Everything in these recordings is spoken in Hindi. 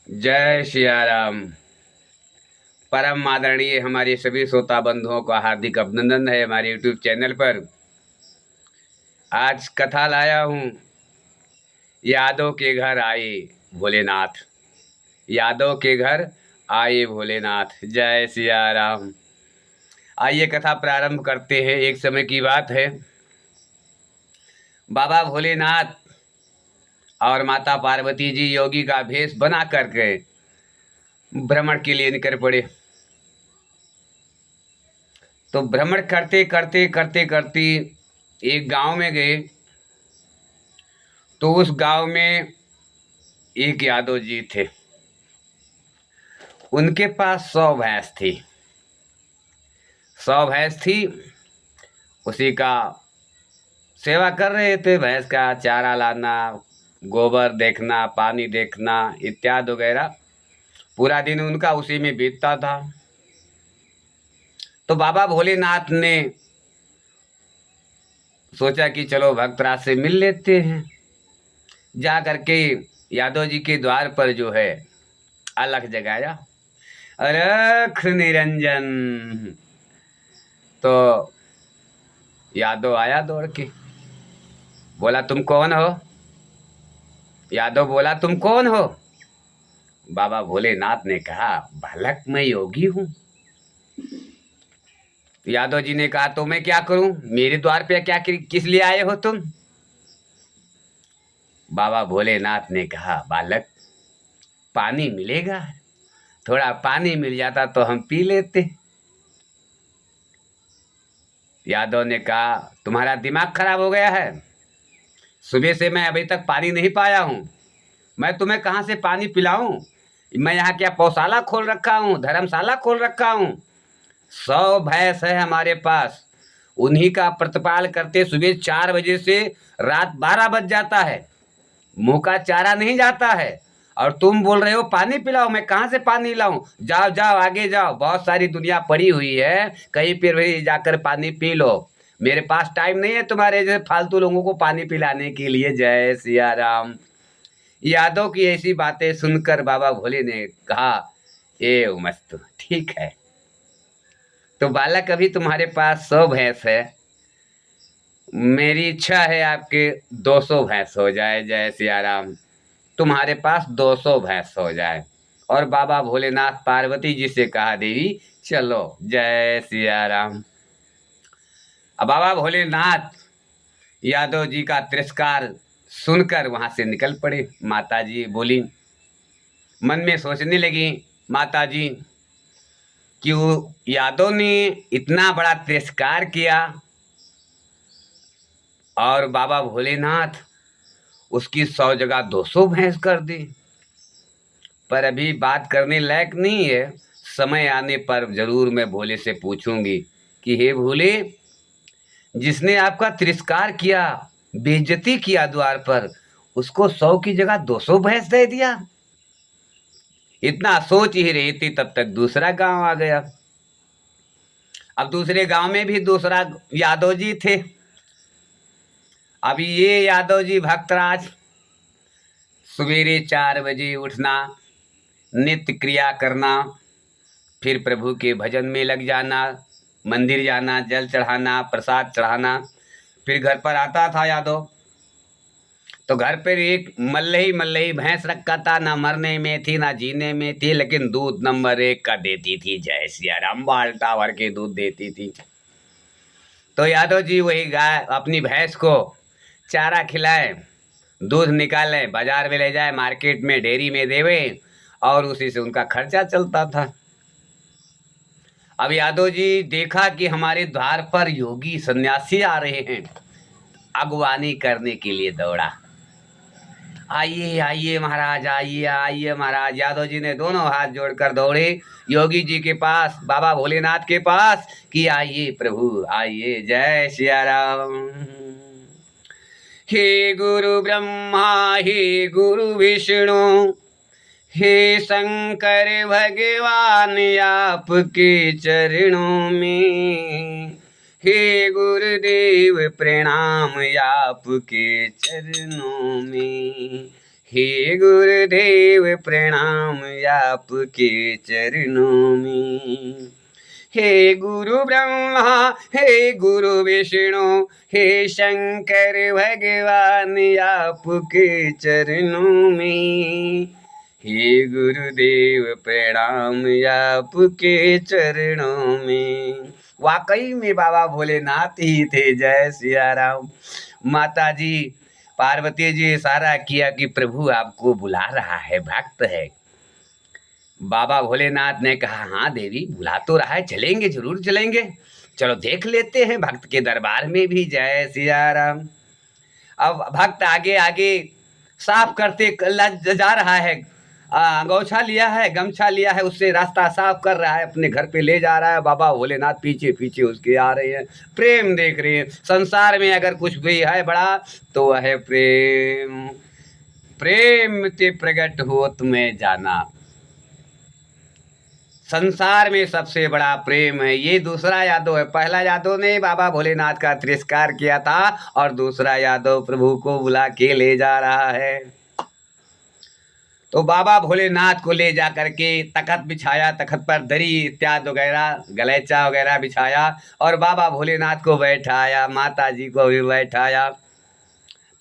जय सिया राम। परम आदरणीय हमारे सभी श्रोता बंधुओं का हार्दिक अभिनंदन है हमारे YouTube चैनल पर। आज कथा लाया हूँ, यादों के घर आए भोलेनाथ। यादों के घर आए भोलेनाथ। जय सिया राम। आइए कथा प्रारंभ करते हैं। एक समय की बात है, बाबा भोलेनाथ और माता पार्वती जी योगी का भेष बना करके भ्रमण के लिए निकल पड़े। तो भ्रमण करते करते करते करते एक गांव में गए। तो उस गांव में एक यादव जी थे। उनके पास 100 भैंस थी। 100 भैंस थी, उसी का सेवा कर रहे थे। भैंस का चारा लाना, गोबर देखना, पानी देखना इत्यादि वगैरह, पूरा दिन उनका उसी में बीतता था। तो बाबा भोलेनाथ ने सोचा कि चलो भक्तराज से मिल लेते हैं। जा करके यादव जी के द्वार पर जो है अलख जगाया, अलख निरंजन। तो यादव आया दौड़ के, बोला तुम कौन हो? यादव बोला तुम कौन हो? बाबा भोलेनाथ ने कहा बालक मैं योगी हूँ। यादव जी ने कहा तो मैं क्या करूं? मेरे द्वार पे क्या किस लिए आए हो तुम? बाबा भोलेनाथ ने कहा बालक पानी मिलेगा? थोड़ा पानी मिल जाता तो हम पी लेते। यादव ने कहा तुम्हारा दिमाग खराब हो गया है? सुबह से मैं अभी तक पानी नहीं पाया हूँ। मैं तुम्हें कहाँ से पानी पिलाऊं? मैं यहाँ क्या पौशाला खोल रखा हूँ, धर्मशाला खोल रखा हूँ? 100 भैंस है हमारे पास, उन्हीं का प्रतिपाल करते सुबह 4 बजे से रात 12 बज जाता है। मुंह का चारा नहीं जाता है और तुम बोल रहे हो पानी पिलाओ। मैं कहाँ से पानी लाऊं? जाओ जाओ आगे जाओ, बहुत सारी दुनिया पड़ी हुई है, कहीं पर भी जाकर पानी पी लो। मेरे पास टाइम नहीं है तुम्हारे जैसे फालतू लोगों को पानी पिलाने के लिए। जय सिया राम। यादव की ऐसी बातें सुनकर बाबा भोले ने कहा ए मस्त ठीक है। तो बालक अभी तुम्हारे पास 100 भैंस है, मेरी इच्छा है आपके 200 भैंस हो जाए। जय सिया राम। तुम्हारे पास 200 भैंस हो जाए। और बाबा भोलेनाथ पार्वती जी से कहा देवी चलो। जय सिया राम। अब बाबा भोलेनाथ यादव जी का तिरस्कार सुनकर वहां से निकल पड़े। माता जी बोली, मन में सोचने लगी माता जी कि वो यादव ने इतना बड़ा तिरस्कार किया और बाबा भोलेनाथ उसकी 100 जगह 200 भैंस कर दी। पर अभी बात करने लायक नहीं है। समय आने पर जरूर मैं भोले से पूछूंगी कि हे भोले, जिसने आपका तिरस्कार किया, बेइज्जती किया द्वार पर, उसको 100 की जगह 200 भैंस दे दिया। इतना सोच ही रही थी तब तक दूसरा गांव आ गया। अब दूसरे गांव में भी दूसरा यादव जी थे। अभी ये यादव जी भक्तराज सवेरे 4 बजे उठना, नित्य क्रिया करना, फिर प्रभु के भजन में लग जाना, मंदिर जाना, जल चढ़ाना, प्रसाद चढ़ाना। फिर घर पर आता था यादव, तो घर पर एक मल्लही मल्लही भैंस रखा था। ना मरने में थी ना जीने में थी, लेकिन दूध नंबर 1 का देती थी। जय सिया राम। बाल्टा भर के दूध देती थी। तो यादव जी वही गाय अपनी भैंस को चारा खिलाए, दूध निकालें, बाजार में ले जाए, मार्केट में डेयरी में देवे, और उसी से उनका खर्चा चलता था। अब यादव जी देखा कि हमारे द्वार पर योगी सन्यासी आ रहे हैं, अगवानी करने के लिए दौड़ा। आइए आइए महाराज, आइए आइए महाराज। यादव जी ने दोनों हाथ जोड़कर दौड़े योगी जी के पास, बाबा भोलेनाथ के पास, कि आइए प्रभु आइए। जय सिया राम। हे गुरु ब्रह्मा हे गुरु विष्णु हे शंकर भगवान, आपके चरणों में। हे गुरुदेव प्रणाम, आपके चरणों में। हे गुरुदेव प्रणाम आपके चरणों में। हे गुरु ब्रह्मा हे गुरु विष्णु हे शंकर भगवान आपके चरणों में। हे गुरुदेव प्रणाम आपके चरणों में। वाकई में बाबा भोलेनाथ ही थे। जय सिया राम। माता जी पार्वती जी इशारा किया कि प्रभु आपको बुला रहा है, भक्त है। बाबा भोलेनाथ ने कहा हाँ देवी बुला तो रहा है, चलेंगे, जरूर चलेंगे, चलो देख लेते हैं भक्त के दरबार में भी। जय सिया राम। अब भक्त आगे आगे साफ करते जा रहा है, गौछा लिया है, गमछा लिया है, उससे रास्ता साफ कर रहा है, अपने घर पे ले जा रहा है। बाबा भोलेनाथ पीछे पीछे उसके आ रहे हैं, प्रेम देख रहे हैं। संसार में अगर कुछ भी है बड़ा तो वह है प्रेम। प्रेम ते प्रगट होत में जाना। संसार में सबसे बड़ा प्रेम है। ये दूसरा यादव है। पहला यादव ने बाबा भोलेनाथ का तिरस्कार किया था और दूसरा यादव प्रभु को बुला के ले जा रहा है। तो बाबा भोलेनाथ को ले जा करके तखत बिछाया, तखत पर दरी इत्यादि वगैरह गलीचा वगैरह बिछाया और बाबा भोलेनाथ को बैठाया, माता जी को भी बैठाया।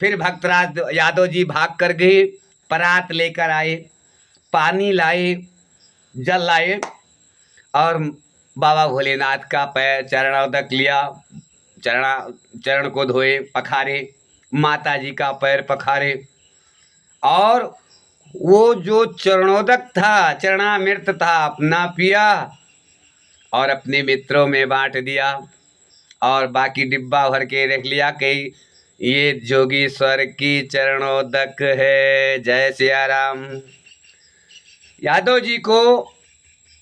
फिर भक्तराज यादव जी भाग कर गए, परात लेकर आए, पानी लाए, जल लाए और बाबा भोलेनाथ का पैर चरणोदक लिया, चरण को धोए, पखारे, माता जी का पैर पखारे और वो जो चरणोदक था, चरणामृत था, अपना पिया और अपने मित्रों में बांट दिया और बाकी डिब्बा भर के रख लिया कि ये जोगीश्वर की चरणोदक है। जय सिया राम। यादव जी को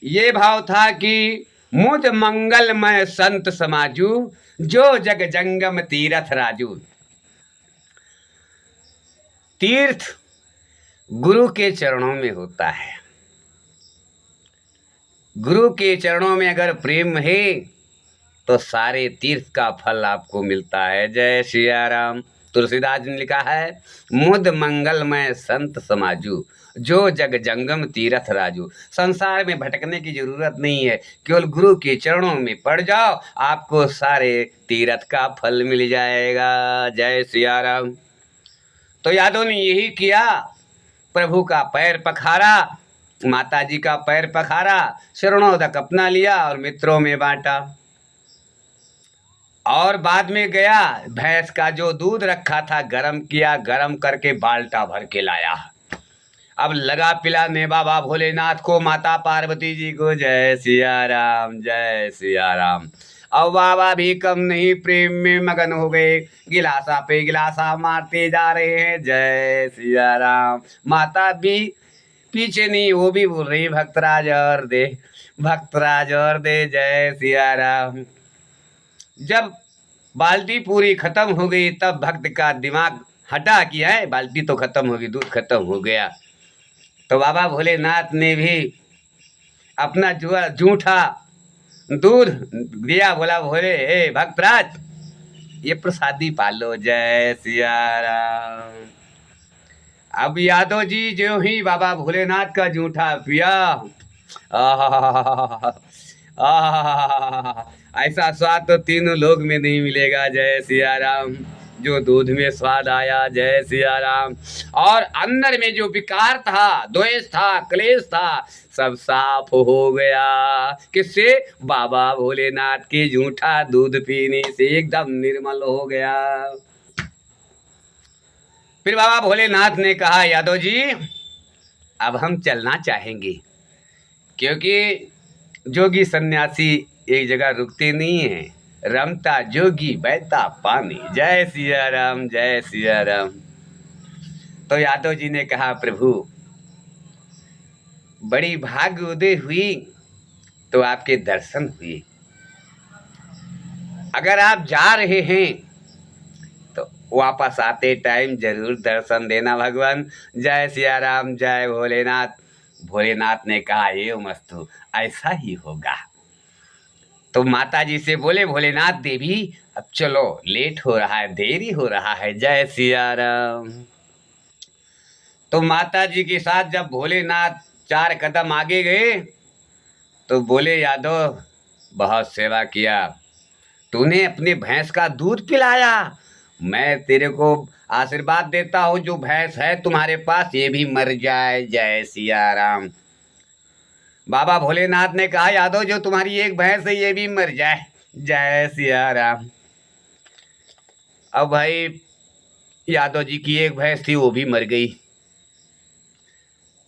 ये भाव था कि मुझ मंगलमय संत समाजू, जो जग जंगम तीरथ राजू। तीर्थ गुरु के चरणों में होता है। गुरु के चरणों में अगर प्रेम है तो सारे तीर्थ का फल आपको मिलता है। जय सिया राम। तुलसीदास जी ने लिखा है, मुद मंगलमय संत समाजू, जो जग जंगम तीरथ राजू। संसार में भटकने की जरूरत नहीं है, केवल गुरु के चरणों में पड़ जाओ, आपको सारे तीर्थ का फल मिल जाएगा। जय सिया राम। तो यादव ने यही किया, प्रभु का पैर पखारा, माता जी का पैर पखारा, शरणोदक अपना लिया और मित्रों में बांटा। और बाद में गया, भैंस का जो दूध रखा था गरम किया, गरम करके बाल्टा भर के लाया। अब लगा पिलाने बाबा भोलेनाथ को, माता पार्वती जी को। जय सिया राम, जय सिया राम। अब बाबा भी कम नहीं, प्रेम में मगन हो गए, गिलासा पे गिलासा मारते जा रहे हैं। जय सिया राम। माता भी पीछे नहीं, वो भी बोल रही भक्तराज और दे, भक्तराज और दे। जय सिया राम। जब बाल्टी पूरी खत्म हो गई तब भक्त का दिमाग हटा कि है बाल्टी तो खत्म होगी, दूध खत्म हो गया। तो बाबा भोलेनाथ ने भी अपना जूठा दूध दिया, बोला भोले हे भक्तराज ये प्रसादी पालो। जय सिया राम। अब यादव जी जो ही बाबा भोलेनाथ का जूठा पिया, ऐसा स्वाद तो तीनों लोक में नहीं मिलेगा। जय सिया राम। जो दूध में स्वाद आया। जय सिया राम। और अंदर में जो विकार था, द्वेष था, क्लेश था, सब साफ हो गया। किससे? बाबा भोलेनाथ के जूठा दूध पीने से एकदम निर्मल हो गया। फिर बाबा भोलेनाथ ने कहा, यादव जी अब हम चलना चाहेंगे, क्योंकि जोगी सन्यासी एक जगह रुकते नहीं है, रमता जोगी बहता पानी। जय सिया राम, जय सिया राम। तो यादव जी ने कहा, प्रभु बड़ी भाग्य उदय हुई तो आपके दर्शन हुए। अगर आप जा रहे हैं तो वापस आते टाइम जरूर दर्शन देना भगवान। जय सिया राम, जय भोलेनाथ। भोलेनाथ ने कहा, ये मस्तु ऐसा ही होगा। तो माता जी से बोले, भोलेनाथ देवी अब चलो, लेट हो रहा है, देरी हो रहा है। जय सिया राम। तो माता जी के साथ जब भोलेनाथ 4 कदम आगे गए तो बोले, यादव बहुत सेवा किया, तूने अपने भैंस का दूध पिलाया, मैं तेरे को आशीर्वाद देता हूँ जो भैंस है तुम्हारे पास ये भी मर जाए। जय सिया राम। बाबा भोलेनाथ ने कहा, यादव जो तुम्हारी एक भैंस है ये भी मर जाए। जय सिया राम। अब भाई यादव जी की एक भैंस थी वो भी मर गई।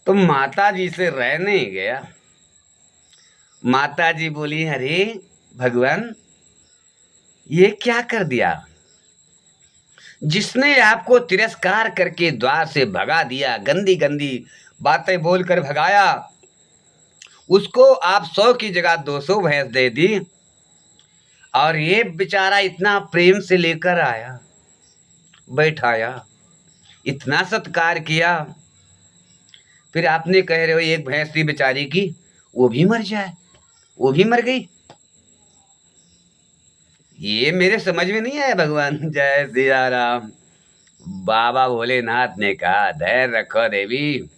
तो माता जी से रह नहीं गया। माता जी बोली, अरे भगवान ये क्या कर दिया, जिसने आपको तिरस्कार करके द्वार से भगा दिया, गंदी गंदी बातें बोलकर भगाया, उसको आप 100 की जगह 200 भैंस दे दी, और ये बेचारा इतना प्रेम से लेकर आया, बैठाया, इतना सत्कार किया, फिर आपने कह रहे हो एक भैंस थी बेचारी की वो भी मर जाए, वो भी मर गई। ये मेरे समझ में नहीं आया भगवान। जय सिया राम। बाबा भोलेनाथ ने कहा, धैर्य रखो देवी,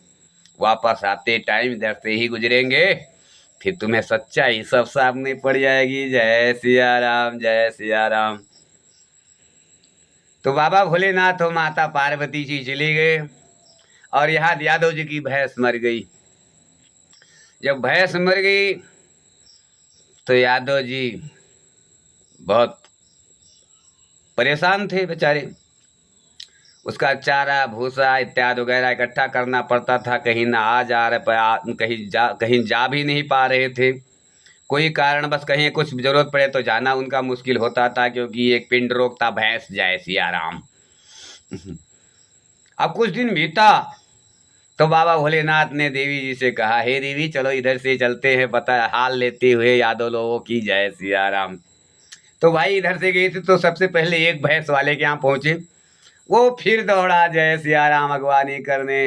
वापस आते टाइम इधर से ही गुजरेंगे, फिर तुम्हें सच्चाई सब सामने पड़ जाएगी। जय सिया राम, जय सिया राम। तो बाबा भोलेनाथ और माता पार्वती जी चले गए और यहाँ यादव जी की भैंस मर गई। जब भैंस मर गई तो यादव जी बहुत परेशान थे बेचारे। उसका चारा भूसा इत्यादि वगैरह इकट्ठा करना पड़ता था, कहीं ना आ जा रहे, कहीं जा भी नहीं पा रहे थे। कोई कारण बस कहीं कुछ जरूरत पड़े तो जाना उनका मुश्किल होता था, क्योंकि एक पिंड रोकता भैंस। जय सिया राम। अब कुछ दिन बीता तो बाबा भोलेनाथ ने देवी जी से कहा, हे देवी चलो इधर से चलते हैं, पता हाल लेते हुए यादव लोगों की। जय सिया राम। तो भाई इधर से गई थी तो सबसे पहले एक भैंस वाले के यहाँ पहुंचे। वो फिर दौड़ा जय सिया राम अगवानी करने,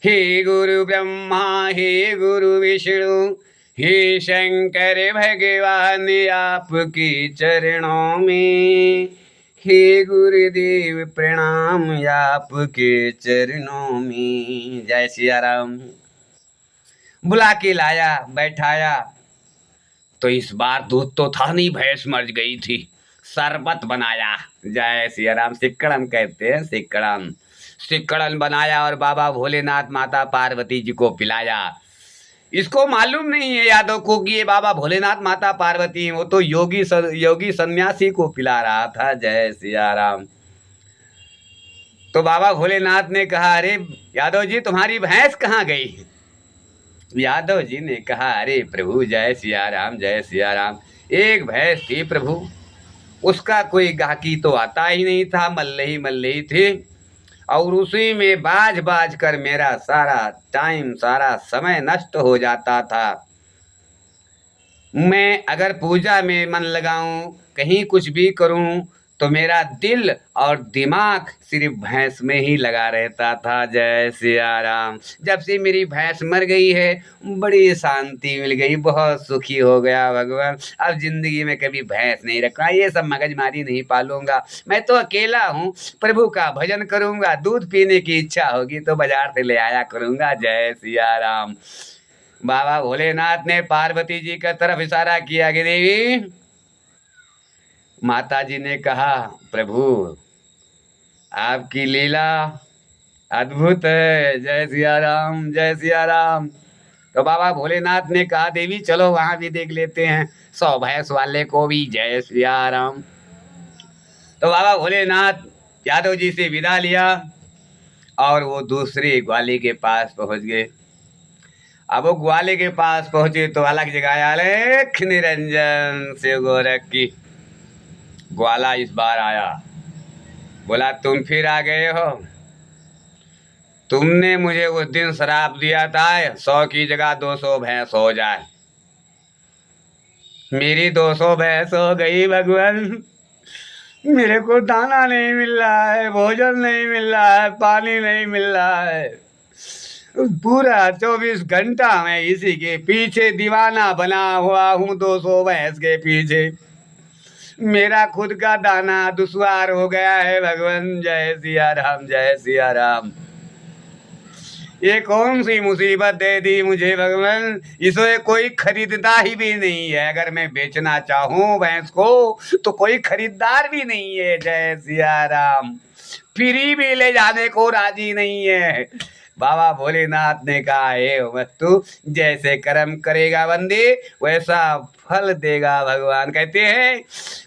हे गुरु ब्रह्मा हे गुरु विष्णु हे शंकर भगवान आपके चरणों में, हे गुरुदेव प्रणाम आपके चरणों में। जय सिया राम। बुला के लाया, बैठाया, तो इस बार दूध तो था नहीं, भैंस मर गई थी। शरबत बनाया। जय सिया राम। सिक्कड़न कहते हैं, सिक्कड़न। सिक्कड़न बनाया और बाबा भोलेनाथ माता पार्वती जी को पिलाया। इसको मालूम नहीं है यादव को कि ये बाबा भोलेनाथ माता पार्वती हैं, वो तो योगी सन्यासी को पिला रहा था। जय सिया राम। तो बाबा भोलेनाथ ने कहा, अरे यादव जी तुम्हारी भैंस कहाँ गई। यादव जी ने कहा, अरे प्रभु जय सिया राम, जय सिया राम, एक भैंस थी प्रभु, उसका कोई गाहकी तो आता ही नहीं था, मल्लही थी, और उसी में बाज बाज कर मेरा सारा टाइम सारा समय नष्ट हो जाता था। मैं अगर पूजा में मन लगाऊं, कहीं कुछ भी करूं, तो मेरा दिल और दिमाग सिर्फ भैंस में ही लगा रहता था। जय सिया राम। जब से मेरी भैंस मर गई है बड़ी शांति मिल गई, बहुत सुखी हो गया भगवान। अब जिंदगी में कभी भैंस नहीं रखा, ये सब मगजमारी नहीं पालूंगा, मैं तो अकेला हूँ, प्रभु का भजन करूंगा, दूध पीने की इच्छा होगी तो बाजार से ले आया करूंगा। जय सिया राम। बाबा भोलेनाथ ने पार्वती जी की तरफ इशारा किया कि देवी, माता जी ने कहा, प्रभु आपकी लीला अद्भुत है। जय सिया राम, जय सिया राम। तो बाबा भोलेनाथ ने कहा, देवी चलो वहां भी देख लेते हैं 100 भैंस वाले को भी। जय सिया राम। तो बाबा भोलेनाथ यादव जी से विदा लिया और वो दूसरे ग्वाले के पास पहुंच गए। अब वो ग्वाले के पास पहुंचे तो अलग जगह आलेख निरंजन शिव गोरख की। ग्वाला इस बार आया, बोला तुम फिर आ गए हो, तुमने मुझे उस दिन शराप दिया था 100 की जगह 200 भैंस हो जाए, मेरी 200 भैंस हो गई भगवान, मेरे को दाना नहीं मिल रहा है, भोजन नहीं मिल रहा है, पानी नहीं मिल रहा है, पूरा 24 घंटा मैं इसी के पीछे दीवाना बना हुआ हूँ, 200 भैंस के पीछे, मेरा खुद का दाना दुश्वार हो गया है भगवान। जय सिया राम, जय सिया राम। ये कौन सी मुसीबत दे दी मुझे भगवान, इसे कोई खरीदता ही भी नहीं है। अगर मैं बेचना चाहूं भैंस को तो कोई खरीदार भी नहीं है। जय सिया राम। फ्री भी ले जाने को राजी नहीं है। बाबा भोलेनाथ ने कहा, हे वस्तु, जैसे कर्म करेगा बंदे वैसा फल देगा भगवान। कहते हैं,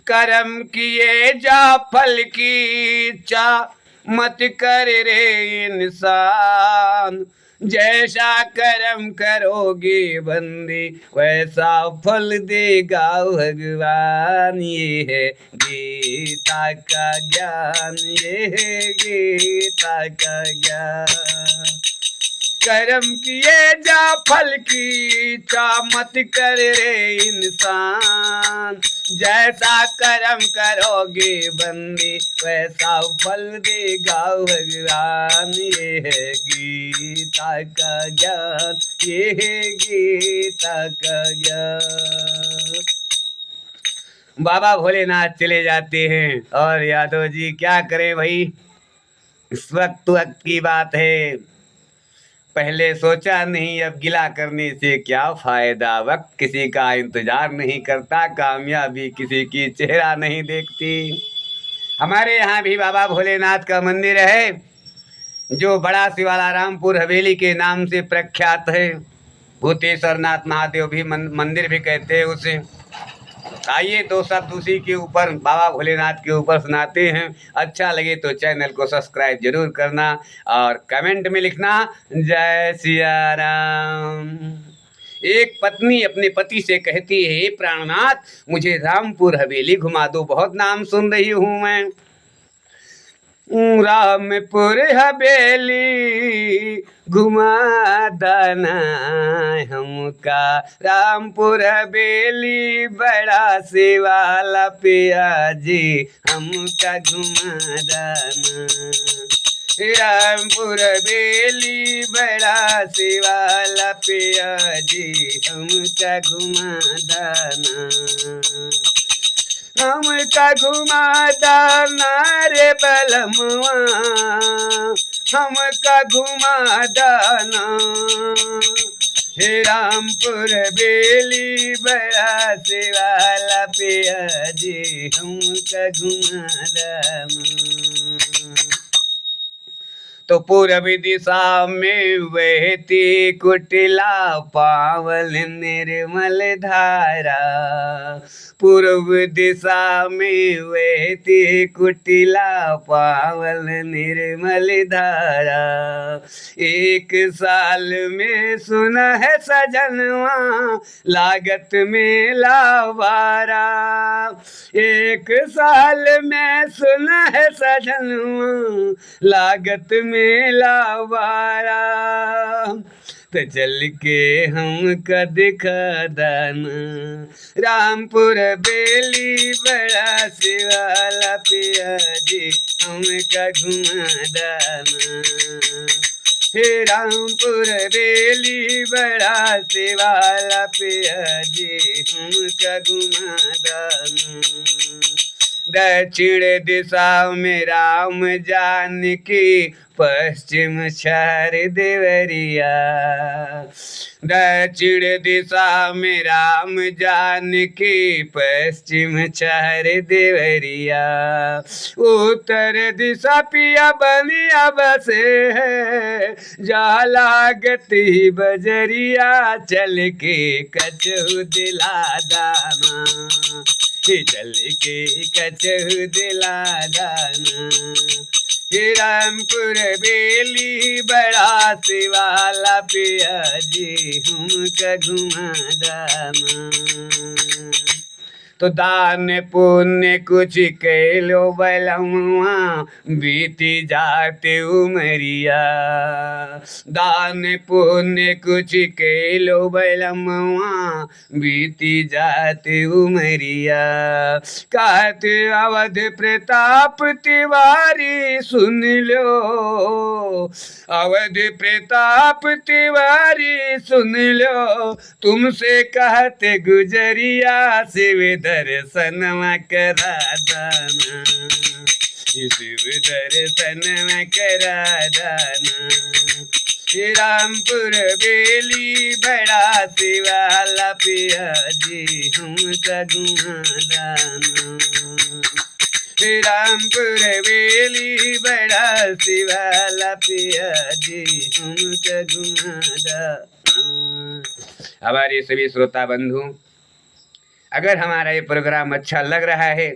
कर्म किए जा फल की इच्छा मत कर रे इंसान, जैसा कर्म करोगे बंदे वैसा फल देगा भगवान। ये है गीता का ज्ञान, ये है गीता का ज्ञान। कर्म किए जा फल की इच्छा मत कर रे इंसान, जैसा कर्म करोगे बंदे वैसा फल देगा भगवान। ये है गीता का ज्ञान, ये है गीता का ज्ञान। बाबा भोलेनाथ चले जाते हैं और यादव जी क्या करें भाई, इस वक्त की बात है। पहले सोचा नहीं, अब गिला करने से क्या फायदा। वक्त किसी का इंतजार नहीं करता, कामयाबी किसी की चेहरा नहीं देखती। हमारे यहाँ भी बाबा भोलेनाथ का मंदिर है जो बड़ा शिवाला रामपुर हवेली के नाम से प्रख्यात है। भूतेश्वर नाथ महादेव भी मंदिर भी कहते हैं उसे। आइए दो शब्द उसी के ऊपर, बाबा भोलेनाथ के ऊपर सुनाते हैं। अच्छा लगे तो चैनल को सब्सक्राइब जरूर करना और कमेंट में लिखना जय सिया राम। एक पत्नी अपने पति से कहती है, हे प्राणनाथ, मुझे रामपुर हवेली घुमा दो, बहुत नाम सुन रही हूँ मैं। रामपुर हवेली घुमा दाना हमका, रामपुर हवेली बड़ा शिवाला पिया जी हमका घुमा दाना। रामपुर हवेली बड़ा शिवाला पिया जी हमका घुमा दाना, हमका घुमा दाना रे बलमुआ, हमका घुमा दाना। हे रामपुर हवेली बड़ा शिवाला पिया जी हमका घुमा दाना। तो पूर्व दिशा में बहती कुटिला पावल निर्मल धारा, पूर्व दिशा में बहती कुटिला पावल निर्मल धारा। एक साल में सुना है सजनवा लागत में लावारा, एक साल में सुना है सजनवा लागत में लावारा। तो चल के हमका दिखा दाना, रामपुर हवेली बड़ा शिवाला पिया जी हमका घुमा दाना। हे रामपुर हवेली बड़ा शिवाला पिया जी हमका घुमा दाना। दक्षिण दिशा में राम जानकी, पश्चिम शहर देवरिया। दक्षिण दिशा में राम जानकी, पश्चिम शहर देवरिया। उत्तर दिशा पिया बनिया बसे है, जाला गति बजरिया चल के कचहु दिला दाना, चल के कचहु दिला दाना। हे रामपुर हवेली बड़ा शिवाला पिया जी हमका घुमा दाना। तो दान पुण्य कुछ कैलो बलमुआ, बीती जाते उमरिया। दान पुण्य कुछ कैलो बलमुआ, बीती जाते उमरिया। कहते अवध प्रताप तिवारी सुन लो, अवध प्रताप तिवारी सुन लो, तुमसे कहते गुजरिया शिव दर्शनवा करा दाना, शिव दर्शनवा करा दाना। रामपुर बेली बड़ा शिवाला पिया जी हम घुमादाना। रामपुर बेली बड़ा शिवाला पिया जी हम घुमादाना। हमारे सभी श्रोता बंधु, अगर हमारा ये प्रोग्राम अच्छा लग रहा है,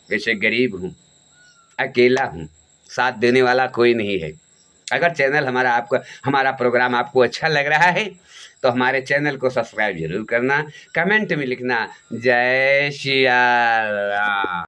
वैसे गरीब हूँ, अकेला हूँ, साथ देने वाला कोई नहीं है। अगर चैनल हमारा प्रोग्राम आपको अच्छा लग रहा है तो हमारे चैनल को सब्सक्राइब जरूर करना, कमेंट में लिखना जय श्री राम।